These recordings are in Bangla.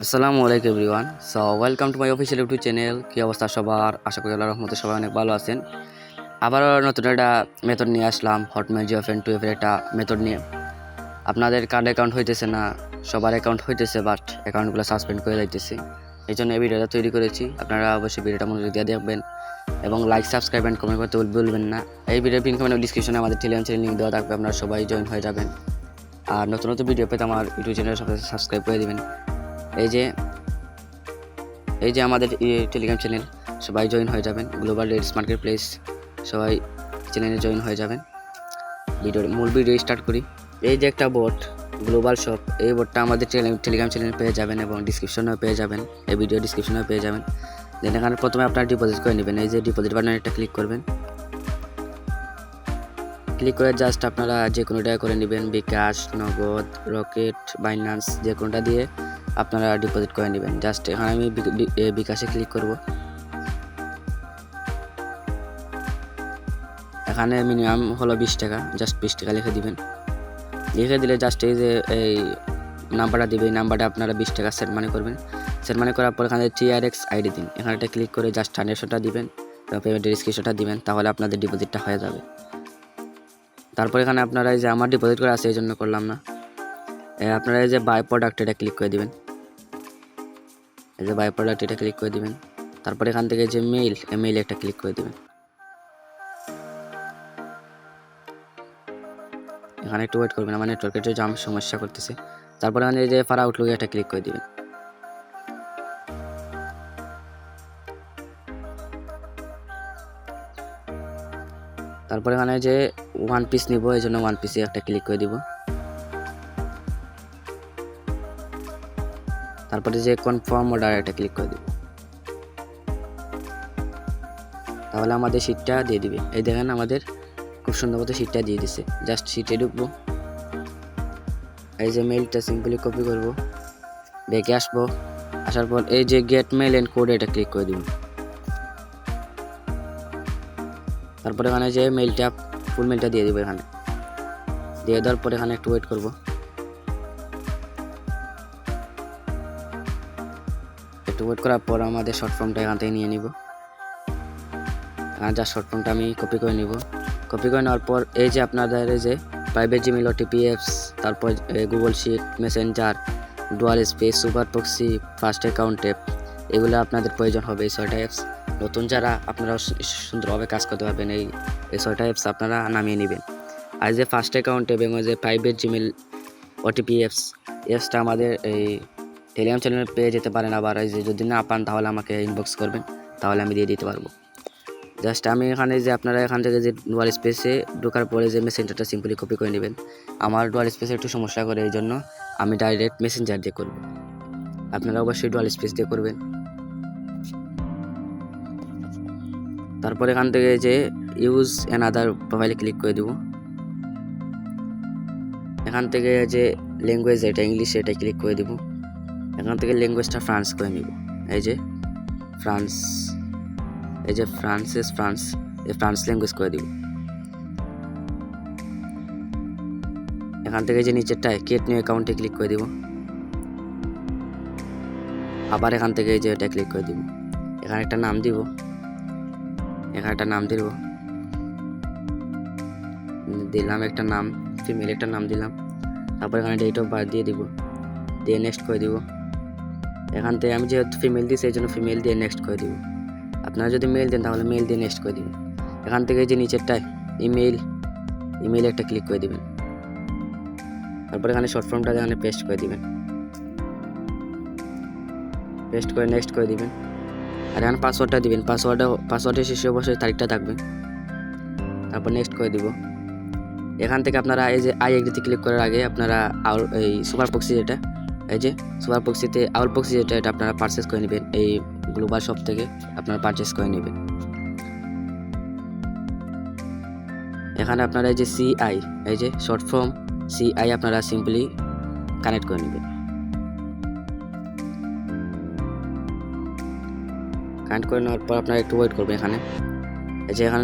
আসসালামু আলাইকুম everyone. Welcome to my official YouTube channel. কী অবস্থা সবার? আশা করি আল্লাহর রহমতে সবাই অনেক ভালো আছেন। আবারও নতুন একটা মেথড নিয়ে আসলাম, হটমেল জিওফ্রেন্ড 2 এর একটা মেথড নিয়ে। আপনাদের কার্ড অ্যাকাউন্ট হইতেছে না, সবার অ্যাকাউন্ট হইতেছে, বাট অ্যাকাউন্টগুলো সাসপেন্ড করে যাইতেছে। এই জন্য এই ভিডিওটা তৈরি করেছি। আপনারা অবশ্যই ভিডিওটা মনোযোগ দিয়ে দেখবেন এবং লাইক, সাবস্ক্রাইব অ্যান্ড কমেন্ট করতে ভুলবেন না। এই ভিডিওর লিঙ্ক ডিসক্রিপশনে আমাদের টেলিগ্রাম চ্যানেল লিঙ্ক দেওয়া থাকবে, আপনারা সবাই জয়েন হয়ে যাবেন। আর নতুন নতুন ভিডিও পেতে আমার ইউটিউব চ্যানেলের সাথে সাবস্ক্রাইব করে দেবেন। এই যে আমাদের টেলিগ্রাম চ্যানেল, সবাই জয়েন হয়ে যাবেন। গ্লোবাল রেটস মার্কেট প্লেস, সবাই চ্যানেলে জয়েন হয়ে যাবেন। মূল ভিডিও স্টার্ট করি। এই যে একটা বোট, গ্লোবাল শপ, এই বোটটা আমাদের টেলিগ্রাম চ্যানেলে পেয়ে যাবেন এবং ডিসক্রিপশনেও পেয়ে যাবেন, এই ভিডিও ডিসক্রিপশনেও পেয়ে যাবেন। দেন এখানে প্রথমে আপনারা ডিপোজিট করে নেবেন। এই যে ডিপোজিট বাটনে একটা ক্লিক করবেন। ক্লিক করে জাস্ট আপনারা যে কোনোটা করে নেবেন, বিকাশ, নগদ, রকেট, বাইন্যান্স, যে কোনোটা দিয়ে আপনারা ডিপোজিট করে নেবেন। জাস্ট এখানে আমি বিকাশে ক্লিক করব। এখানে মিনিমাম হলো 20 টাকা, জাস্ট 20 টাকা লিখে দিবেন। লিখে দিলে জাস্ট এই যে এই নাম্বারটা দিবে, এই নাম্বারটা আপনারা 20 টাকা সেট মানি করবেন। সেট মানি করার পর এখানে TRX আইডি দিন, এখানে একটা ক্লিক করে জাস্ট ট্রানজ্যাকশনটা দিবেন এবং পেমেন্টের স্ক্রিনশটটা দিবেন, তাহলে আপনাদের ডিপোজিটটা হয়ে যাবে। তারপর এখানে আপনারা এই যে আমার ডিপোজিট করা আছে এই জন্য করলাম না, আপনারা এই যে বাই প্রোডাক্ট এটা ক্লিক করে দিবেন। এই যে বাই প্রোডাক্ট এটা ক্লিক করে দিবেন। তারপর এখান থেকে যে মেইল একটা ক্লিক করে দিবেন। এখানে একটু ওয়েট করবেন, আমার নেটওয়ার্কের যে জাম সমস্যা করতেছে। তারপরে এখানে এই যে ফার আউটলুকে একটা ক্লিক করে দিবেন। তারপরে এখানে যে ওয়ান পিস নিব, এই জন্য ওয়ান পিসে একটা ক্লিক করে দিব। তারপরে যে কনফার্ম অর্ডার একটা ক্লিক করে দিব, তাহলে আমাদের শীটটা দিয়ে দিবে। এই দেখেন আমাদের খুব সুন্দর মতো শীটটা দিয়ে দিছে। জাস্ট শীটে ঢুকবো, এই যে মেইলটা সিম্পলি কপি করব, ব্যাকে আসবো। আসার পর এই যে গেট মেইল এন্ড কোড এটা ক্লিক করে দিব। তারপরে এখানে যে মেইলটা ফুল মেইলটা দিয়ে দিব, এখানে দিয়ে দেওয়ার পর এখানে একটু ওয়েট করব। একটু ওয়েট করার পর আমাদের শর্ট ফর্মটা এখান থেকে নিয়ে নিব। যা শর্ট ফর্মটা আমি কপি করে নিব। কপি করে নেওয়ার পর এই যে আপনাদের এই যে প্রাইভেট জিমেল, ওটিপি অ্যাপস, তারপর Google sheet, messenger, dual space, super proxy, first account app, এগুলো আপনাদের প্রয়োজন হবে। এই 6টা অ্যাপস নতুন যারা, আপনারা সুন্দরভাবে কাজ করতে পারবেন। এই 6টা অ্যাপস আপনারা নামিয়ে নেবেন। আর যে ফার্স্ট অ্যাকাউন্ট অ্যাপ এবং যে প্রাইভেট জিমেল, ওটিপি অ্যাপসটা আমাদের এই টেলিগ্রাম চ্যানেলে পেয়ে যেতে পারেন। আবার এই যে যদি না পান তাহলে আমাকে ইনবক্স করবেন, তাহলে আমি দিয়ে দিতে পারবো। জাস্ট আমি এখানে যে আপনারা এখান থেকে যে ডুয়াল স্পেসে ঢোকার পরে যে মেসেঞ্জারটা সিম্পলি কপি করে নেবেন। আমার ডুয়াল স্পেসে একটু সমস্যা করে, এই জন্য আমি ডাইরেক্ট মেসেঞ্জার দিয়ে করব। আপনারা অবশ্যই ডুয়াল স্পেস দিয়ে করবেন। তারপর এখান থেকে যে ইউজ অ্যানাদার প্রোফাইলে ক্লিক করে দেব। এখান থেকে যে ল্যাঙ্গুয়েজ এটা ইংলিশ, এটা ক্লিক করে দেব। এখান থেকে ল্যাঙ্গুয়েজটা ফ্রান্স করে নিব। এই যে ফ্রান্স, এই যে ফ্রান্স, এই ফ্রান্স ল্যাঙ্গুয়েজ করে দিব। এখান থেকে যে নিচেরটায় ক্রিয়েট নিউ অ্যাকাউন্টে ক্লিক করে দিব। আবার এখান থেকে এই যে এটা ক্লিক করে দিব। এখানে একটা নাম দিব, দিলাম একটা নাম, ফিমেল একটা নাম দিলাম। তারপর এখানে ডেট অফ বার্থ দিয়ে দিব, দিয়ে নেক্সট করে দিব। এখান থেকে আমি যেহেতু ফিমেল দিই সেই জন্য ফিমেল দিয়ে নেক্সট করে দিব। আপনারা যদি মেল দেন তাহলে মেল দিয়ে নেক্সট করে দিবেন। এখান থেকে যে নিচেরটায় ইমেইল একটা ক্লিক করে দিবেন। তারপর এখানে শর্ট ফর্মটা এখানে পেস্ট করে দিবেন, পেস্ট করে নেক্সট করে দিবেন। আর এখানে পাসওয়ার্ডটা দিবেন, পাসওয়ার্ডের শেষে অবশ্যই তারিখটা থাকবে। তারপর নেক্সট করে দিব। এখান থেকে আপনারা এই যে আই এগ্রিতে ক্লিক করার আগে আপনারা এই সুপার প্রক্সি যেটা, এই যে সুপার প্রক্সিতে আউল প্রক্সি যেটা, এটা আপনারা পারচেস করে নেবেন। এই গ্লোবাল শপ থেকে আপনারা পারচেস করে নেবেন। এখানে আপনারা এই যে CI, এই যে শর্ট ফর্ম CI আপনারা সিম্পলি কানেক্ট করে নেবেন। কানেক্ট করে নেওয়ার পর আপনারা একটু ওয়েট করবেন। এখানে এই যে এখানে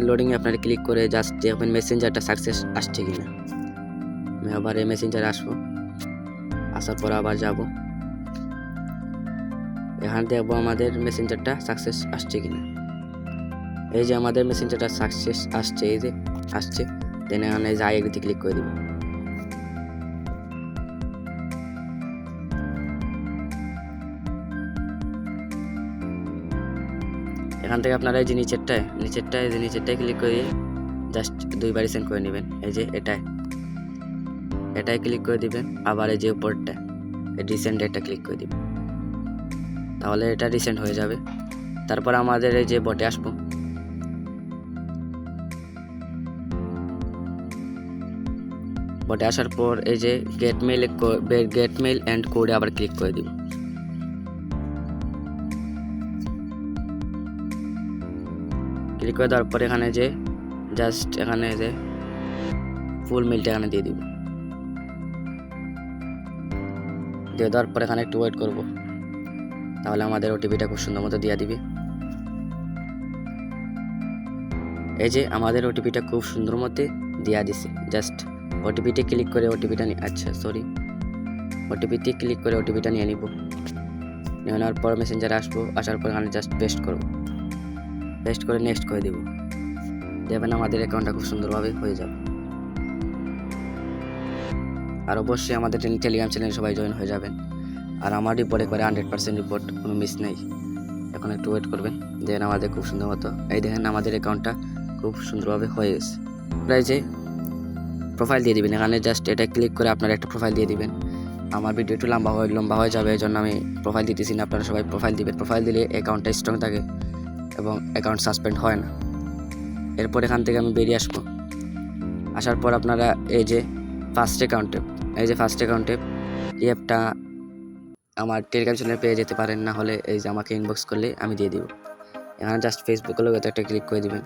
লোডিংয়ে আপনারা ক্লিক করে জাস্ট দেখবেন মেসেঞ্জারটা সাকসেস আসছে কিনা। আমি আবার এই মেসেঞ্জারে আসবো, আসার পর আবার যাব। এখানে দেখবো আমাদের মেসেঞ্জারটা সাকসেস আসছে কিনা। এই যে আমাদের মেসেঞ্জারটা সাকসেস আসছে, এই যে আসছে। দেন এখানে যে আই এগ্রিতে ক্লিক করে দিব। এখান থেকে আপনারা এই যে নিচেরটায় ক্লিক করে জাস্ট 2বার সেন্ড করে নেবেন। এই যে এটাই ক্লিক করে দিবেন। আবার এই যে উপরটা রিসেন্ট ডেটটা ক্লিক করে দিবেন, তাহলে এটা রিসেন্ট হয়ে যাবে। তারপর আমাদের এই যে বটে আসবো, বটে আসার পর এই যে গেট মেইল এন্ড কোডে আবার ক্লিক করে দিব। ক্লিক করে দেওয়ার পর এখানে যে জাস্ট এখানে যে ফুল মেইলটা এখানে দিয়ে দিব। দিয়ে দেওয়ার পর এখানে একটু ওয়েট করব, তাহলে আমাদের ওটিপিটা খুব সুন্দর মতো দিয়ে দিবে। এই যে আমাদের ওটিপিটা খুব সুন্দর মতো দিয়া দিছে। জাস্ট ওটিপিতে ক্লিক করে ওটিপিটা ক্লিক করে ওটিপিটা নিয়ে নিব। নিয়ে নেওয়ার পর মেসেঞ্জারে আসবো, আসার পর এখানে জাস্ট পেস্ট করে নেক্সট করে দিব। দেখবেন আমাদের অ্যাকাউন্টটা খুব সুন্দরভাবে হয়ে যাবে। আর অবশ্যই আমাদের টেলিগ্রাম চ্যানেলে সবাই জয়েন হয়ে যাবেন। আর আমার রিপোর্টে করে 100% রিপোর্ট, কোনো মিস নেই। এখন একটু ওয়েট করবেন, দেখেন আমাদের খুব সুন্দর মতো এই দেখেন আমাদের অ্যাকাউন্টটা খুব সুন্দরভাবে হয়ে গেছে। প্রায় যে প্রোফাইল দিয়ে দিবেন, এখানে জাস্ট এটা ক্লিক করে আপনারা একটা প্রোফাইল দিয়ে দিবেন। আমার ভিডিও একটু লম্বা হয়ে যাবে, এই জন্য আমি প্রোফাইল দিতেছি না। আপনারা সবাই প্রোফাইল দিবেন। প্রোফাইল দিলে অ্যাকাউন্টটা স্ট্রং থাকে এবং অ্যাকাউন্ট সাসপেন্ড হয় না। এরপর এখান থেকে আমি বেরিয়ে আসবো। আসার পর আপনারা এই যে ফার্স্ট অ্যাকাউন্টে এই অ্যাপটা আমার টেলিগ্রাম চ্যানেলে পেয়ে যেতে পারেন, না হলে এই যে আমাকে ইনবক্স করলে আমি দিয়ে দিব। এখানে জাস্ট ফেসবুকের লোগোতে একটা ক্লিক করে দিবেন।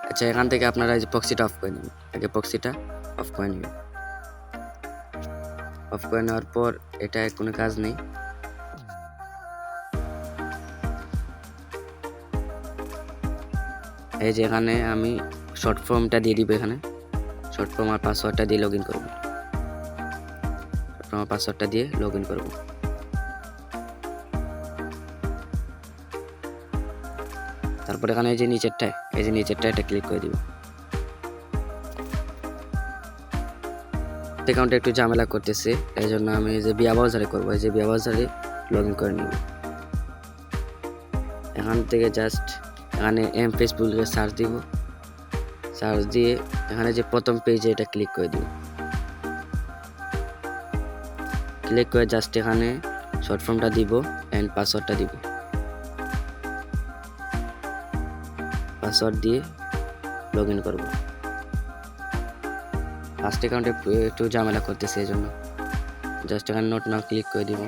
আচ্ছা, এখান থেকে আপনারা এই যে প্রক্সিটা অফ করে নেবেন। আগে প্রক্সিটা অফ করে নেবেন। অফ করে নেওয়ার পর এটা কোনো কাজ নেই। এই যে এখানে আমি শর্ট ফর্মটা দিয়ে দিব। এখানে শর্ট ফর্ম আর পাসওয়ার্ডটা দিয়ে লগ ইন করবো। তারপর এখানে এই যে নিচেরটায় এটা ক্লিক করে দিব। অ্যাকাউন্টে একটু ঝামেলা করতেছে, এই জন্য আমি এই যে বিয়া ব্রাউজারে করবো। এই যে বিয়া ব্রাউজারে লগ ইন করে নিব। এখান থেকে জাস্ট এখানে ফেসবুকে সার্চ দিব। সার্চ দিয়ে এখানে যে প্রথম পেজে এটা ক্লিক করে দিব। ক্লিক করে জাস্ট এখানে শর্ট ফর্মটা দিব এন্ড পাসওয়ার্ডটা দিব। পাসওয়ার্ড দিয়ে লগ ইন করবো। ফার্স্ট অ্যাকাউন্টে একটু ঝামেলা করতেছে, এই জন্য জাস্ট এখানে নোট নাও ক্লিক করে দিব।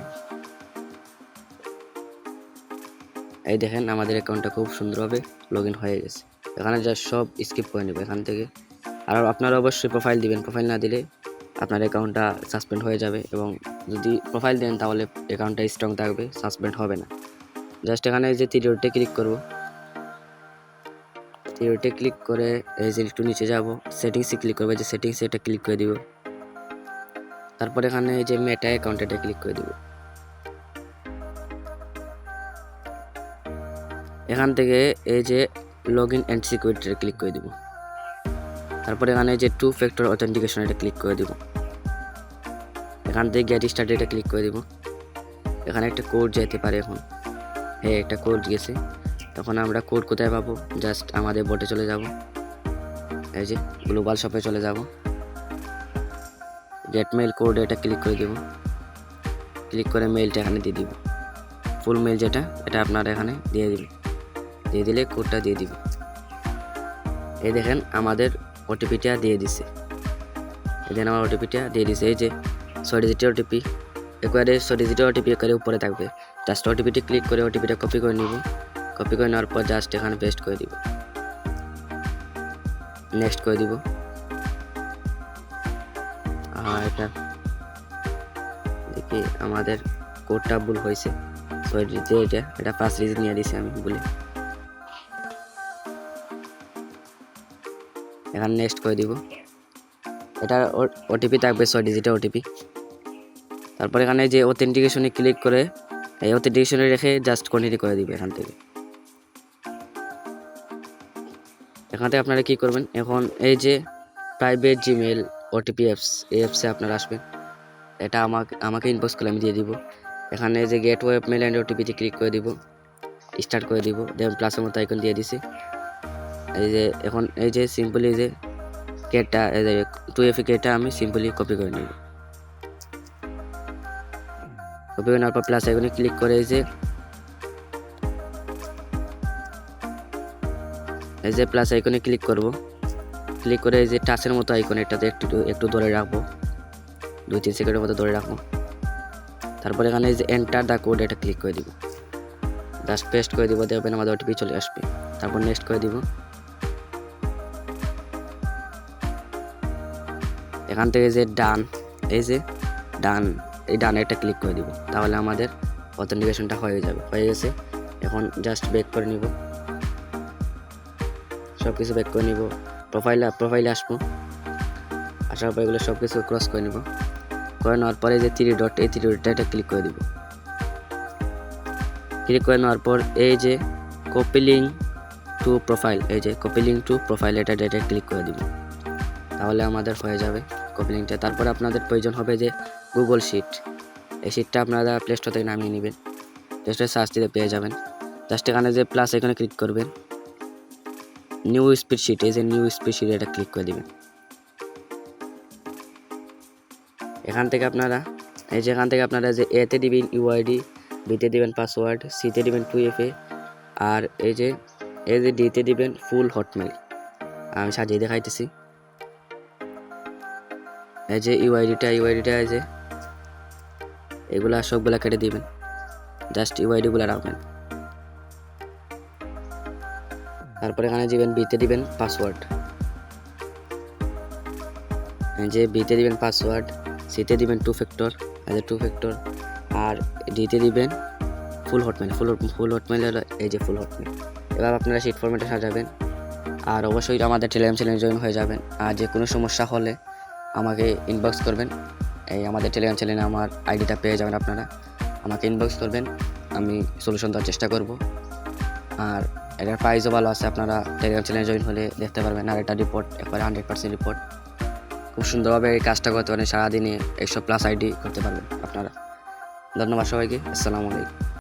এই দেখেন আমাদের অ্যাকাউন্টটা খুব সুন্দরভাবে লগ ইন হয়ে গেছে। এখানে জাস্ট সব স্কিপ করে নেবে এখান থেকে। আর আপনারা অবশ্যই প্রোফাইল দিবেন। প্রোফাইল না দিলে আপনার অ্যাকাউন্টটা সাসপেন্ড হয়ে যাবে, এবং যদি প্রোফাইল দেন তাহলে অ্যাকাউন্টটা স্ট্রং থাকবে, সাসপেন্ড হবে না। জাস্ট এখানে যে থ্রি ক্লিক করব। থ্রি ক্লিক করে এই যে একটু নিচে যাব, সেটিংসে ক্লিক করবো। যে সেটিংসে এটা ক্লিক করে দিব। তারপর এখানে এই যে মেটা অ্যাকাউন্ট এটা ক্লিক করে দিব। এখান থেকে এই যে log in and security click করে দিব। তারপর এখানে যে 2 ফ্যাক্টর অথেন্টিকেশন এটা ক্লিক করে দিব। এখান থেকে গেট স্টার্টেড এটা ক্লিক করে দিব। এখানে একটা কোড যেতে পারে। এখন একটা কোড গেছে, তখন আমরা কোড কোথায় পাবো? জাস্ট আমাদের বটে চলে যাব। এই যে গ্লোবাল শপে চলে যাব। গেট মেইল কোড এটা ক্লিক করে দিব। ক্লিক করে মেইলটা এখানে দিয়ে দিব। ফুল মেইল যেটা, এটা আপনারা এখানে দিয়ে দিবেন। দিয়ে দিলে কোডটা দিয়ে দিব। এই দেখেন আমাদের ওটিপিটা দিয়ে দিছে। এই দেখেন আমার ওটিপিটা দিয়ে দিছে। এই যে 6 ডিজিটের ওটিপি, একবারে 6 ডিজিটের ওটিপি একবারে উপরে থাকবে। জাস্ট ওটিপিটি ক্লিক করে ওটিপিটা কপি করে নিব। কপি করে নেওয়ার পর জাস্ট এখানে পেস্ট করে দিব। নেক্সট করে দিব। এটা দেখি আমাদের কোডটা ভুল হয়েছে। সরি, যে এটা ফার্স্ট ডিজিট নিয়ে দিছি আমি ভুলে। এখানে নেক্সট করে দিব। এটা ওটিপি থাকবে 6 ডিজিটের ওটিপি। তারপর এখানে যে অথেন্টিকেশনে ক্লিক করে এই অথেন্টিকেশনে রেখে জাস্ট কন্টিনিউ করে দিবে এখান থেকে আপনারা কি করবেন, এখন এই যে প্রাইভেট জিমেল ওটিপি এই অ্যাপসে আপনারা আসবেন। এটা আমাকে ইনবক্স করলে আমি দিয়ে দিব। এখানে যে গেট ওয়েব মেল অ্যান্ড ওটিপিতে ক্লিক করে দিব, স্টার্ট করে দিব, দেন প্লাসের মতো আইকন দিয়ে দিছি। এই যে এখন এই যে সিম্পলি যে কেটা এই যে 2FA কেটা আমি সিম্পলি কপি করে নিব। কপি করে নেওয়ার পর প্লাস আইকনে ক্লিক করে এই যে প্লাস আইকনে ক্লিক করব। ক্লিক করে এই যে টাচের মতো আইকন এটাতে একটু ধরে রাখবো, 2-3 সেকেন্ডের মতো ধরে রাখবো। তারপর এখানে এই যে এন্টার দ্য কোড এটা ক্লিক করে দিব, জাস্ট পেস্ট করে দিব, দেখবেন আমাদের ওটিপি চলে আসবে। তারপর নেক্সট করে দিব। এখান থেকে যে ডান এই ডান এটা ক্লিক করে দিব, তাহলে আমাদের অথেন্টিকেশনটা হয়ে গেছে। এখন জাস্ট ব্যাক করে নিব, সব কিছু ব্যাক করে নিব, প্রোফাইলে আসবো। আসার পর এগুলো সব কিছু ক্রস করে নিব। করে নেওয়ার পরে যে 3 ডট এই 3 ডটটা এটা ক্লিক করে দিব। ক্লিক করে নেওয়ার পর এই যে কপি লিঙ্ক টু প্রোফাইল এটা ক্লিক করে দিব, তাহলে আমাদের হয়ে যাবে কপি লিঙ্কটা। তারপর আপনাদের প্রয়োজন হবে যে গুগল শিট। এই শিটটা আপনারা প্লে স্টোর থেকে নামিয়ে নেবেন, প্লে স্টোরে সার্চ দিতে পেয়ে যাবেন। জাস্ট এখানে যে প্লাস এখানে ক্লিক করবেন, নিউ স্প্রেডশিট এটা ক্লিক করে দিবেন। এখান থেকে আপনারা যে এতে দিবেন ইউআইডি, বিতে দিবেন পাসওয়ার্ড, সিতে দিবেন 2FA, আর এই যে ডিতে দিবেন ফুল হটমেল। আমি সাজিয়ে দেখাইতেছি। এই যে ইউআইডিটা এই যে এগুলা সবগুলা কেটে দিবেন, জাস্ট ইউআইডিগুলো রাখবেন। তারপরে এখানে দিবেন বিতে দিবেন পাসওয়ার্ড, এই যে বিতে দিবেন পাসওয়ার্ড, সিতে দিবেন 2 ফ্যাক্টর, আর ডিতে দিবেন ফুল হটমেল এই যে ফুল হটমেল। এবার আপনারা শিট ফরম্যাটে সাজাবেন, আর অবশ্যই আমাদের টেলিগ্রাম চ্যানেলে জয়েন হয়ে যাবেন। আর যে কোনো সমস্যা হলে আমাকে ইনবক্স করবেন, এই আমাদের টেলিগ্রাম চ্যানেলে আমার আইডিটা পেয়ে যাবেন। আপনারা আমাকে ইনবক্স করবেন, আমি সলিউশন দেওয়ার চেষ্টা করব। আর এটার প্রাইসও ভালো আছে, আপনারা টেলিগ্রাম চ্যানেলে জয়েন হলে দেখতে পারবেন। আর এটা রিপোর্ট একবারে 100% রিপোর্ট, খুব সুন্দরভাবে এই কাজটা করতে পারেন। সারাদিনে 100+ আইডি করতে পারবেন আপনারা। ধন্যবাদ সবাইকে, আসসালামু আলাইকুম।